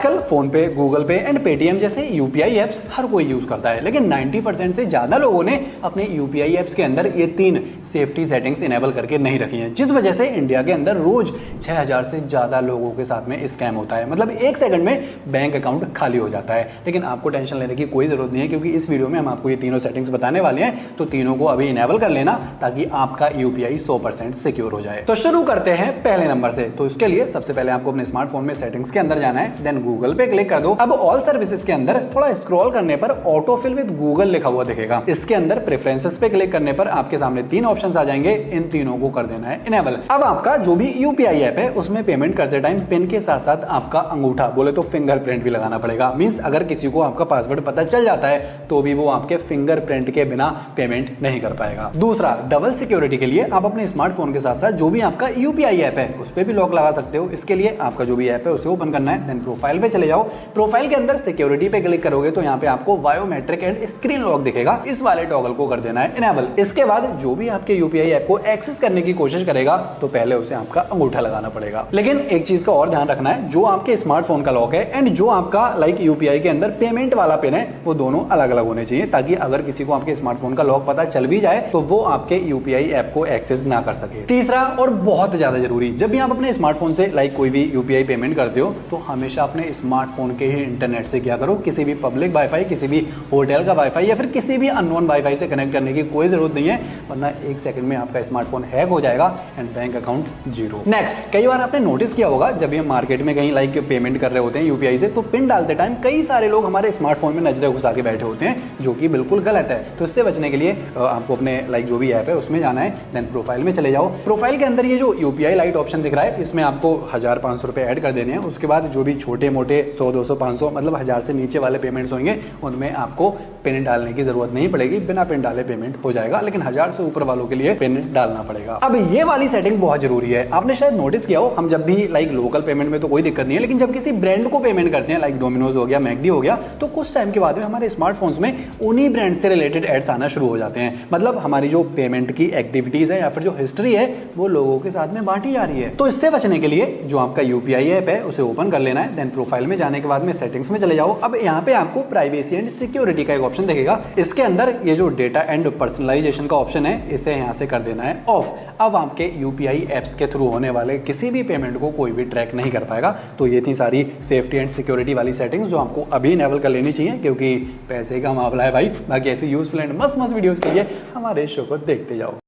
कल फोन पे, गूगल पे एंड पेटीएम जैसे यूपीआई एप्स हर कोई यूज करता है, लेकिन 90% से ज्यादा लोगों ने अपने यूपीआई एप्स के अंदर ये 3 सेफ्टी सेटिंग्स इनेबल करके नहीं रखी हैं, जिस वजह से इंडिया के अंदर रोज 6000 से ज्यादा लोगों के साथ में स्कैम होता है। मतलब 1 सेकंड में बैंक अकाउंट खाली हो जाता है। लेकिन आपको टेंशन लेने की कोई जरूरत नहीं है, क्योंकि इस वीडियो में हम आपको ये तीनों सेटिंग्स बताने वाले हैं, तो तीनों को अभी इनेबल कर लेना ताकि आपका यूपीआई 100% सिक्योर हो जाए। तो शुरू करते हैं पहले नंबर से। तो इसके लिए सबसे पहले आपको अपने स्मार्टफोन में सेटिंग्स के अंदर जाना है, देन गूगल पे क्लिक कर दो। अब ऑल सर्विसेज के अंदर थोड़ा स्क्रॉल करने पर ऑटोफिल विद गूगल लिखा हुआ दिखेगा। इसके अंदर प्रेफरेंसेस पे क्लिक करने पर आपके सामने 3 ऑप्शंस आ जाएंगे, इन तीनों को कर देना है इनेबल। अब आपका जो भी यूपीआई ऐप है उसमें पेमेंट करते टाइम पिन के साथ साथ आपका अंगूठा, बोले तो फिंगरप्रिंट भी लगाना पड़ेगा। मींस अगर किसी को आपका पासवर्ड पता चल जाता है तो भी वो आपके फिंगरप्रिंट के बिना पेमेंट नहीं कर पाएगा। दूसरा, डबल सिक्योरिटी के लिए आप अपने स्मार्टफोन के साथ साथ जो भी आपका यूपीआई ऐप है उस पर भी लॉक लगा सकते हो। इसके लिए आपका जो भी ऐप है उसे ओपन करना है, देन प्रोफाइल पे चले जाओ। प्रोफाइल के अंदर सिक्योरिटी पे क्लिक करोगे तो यहाँ पे आपको बायोमेट्रिक एंड स्क्रीन लॉक दिखेगा, इस वाले टॉगल को कर देना है इनेबल। इसके बाद जो भी आपके यूपीआई ऐप को एक्सेस करने की कोशिश करेगा तो पहले उसे आपका अंगूठा लगाना पड़ेगा। लेकिन एक चीज का और ध्यान रखना है, जो आपके स्मार्टफोन का लॉक है एंड जो आपका यूपीआई के अंदर पेमेंट वाला पिन है वो दोनों अलग अलग होने चाहिए, ताकि अगर किसी को आपके स्मार्टफोन का लॉक पता चल भी जाए तो वो आपके यूपीआई ऐप को एक्सेस ना कर सके। तीसरा और बहुत ज्यादा जरूरी, जब भी आप अपने स्मार्टफोन से कोई भी यूपीआई पेमेंट करते हो तो हमेशा अपने स्मार्टफोन के ही इंटरनेट से क्या करो, किसी भी पब्लिक वाईफाई, किसी भी होटल का वाईफाई या फिर किसी भी अननोन वाईफाई से कनेक्ट करने की कोई जरूरत नहीं है, वरना 1 सेकंड में आपका स्मार्टफोन हैक हो जाएगा and bank account zero. Next, कई बार आपने नोटिस किया होगा जब हम मार्केट में कहीं पेमेंट कर रहे होते हैं यूपीआई से, तो पिन डालते टाइम कई सारे लोग हमारे स्मार्टफोन में नजरें घुसा के बैठे होते हैं, जो कि बिल्कुल गलत है। तो इससे बचने के लिए आपको अपने जो भी ऐप है उसमें जाना है, देन प्रोफाइल में चले जाओ। प्रोफाइल के अंदर ये जो यूपीआई लाइट ऑप्शन दिख रहा है, इसमें आपको 1000-500 रुपए ऐड कर देने हैं। उसके बाद जो भी छोटे मोटे 100-200-500 मतलब 1000 से नीचे वाले पेमेंट्स होंगे उनमें आपको पिन डालने की जरूरत नहीं पड़ेगी, बिना पिन डाले पेमेंट हो जाएगा। लेकिन 1000 से ऊपर वालों के लिए पिन डालना पड़ेगा। अब ये वाली सेटिंग बहुत जरूरी है। आपने शायद नोटिस किया हो, हम जब भी लोकल पेमेंट में तो कोई दिक्कत नहीं है, लेकिन जब किसी ब्रांड को पेमेंट करते हैं, डोमिनोज हो गया, मैकडी हो गया, तो कुछ टाइम के बाद में हमारे स्मार्टफोन्स में उन्हीं ब्रांड से रिलेटेड एड्स आना शुरू हो जाते हैं। मतलब हमारी जो पेमेंट की एक्टिविटीज है या फिर जो हिस्ट्री है वो लोगों के साथ में बांटी जा रही है। तो इससे बचने के लिए जो आपका यूपीआई ऐप है उसे ओपन कर लेना है, देन प्रोफाइल में जाने के बाद में सेटिंग्स में चले जाओ। अब यहाँ पे आपको प्राइवेसी एंड सिक्योरिटी का एक ऑप्शन दिखेगा। इसके अंदर ये जो डेटा एंड पर्सनलाइजेशन का ऑप्शन है इसे यहाँ से कर देना है ऑफ। अब आपके यूपीआई एप्स के थ्रू होने वाले किसी भी पेमेंट को कोई भी ट्रैक नहीं कर पाएगा। तो ये थी सारी सेफ्टी एंड सिक्योरिटी वाली सेटिंग्स जो आपको अभी इनेबल कर लेनी चाहिए, क्योंकि पैसे का मामला है भाई। बाकी ऐसी यूजफुल एंड मस्त वीडियोस के लिए हमारे शो को देखते जाओ।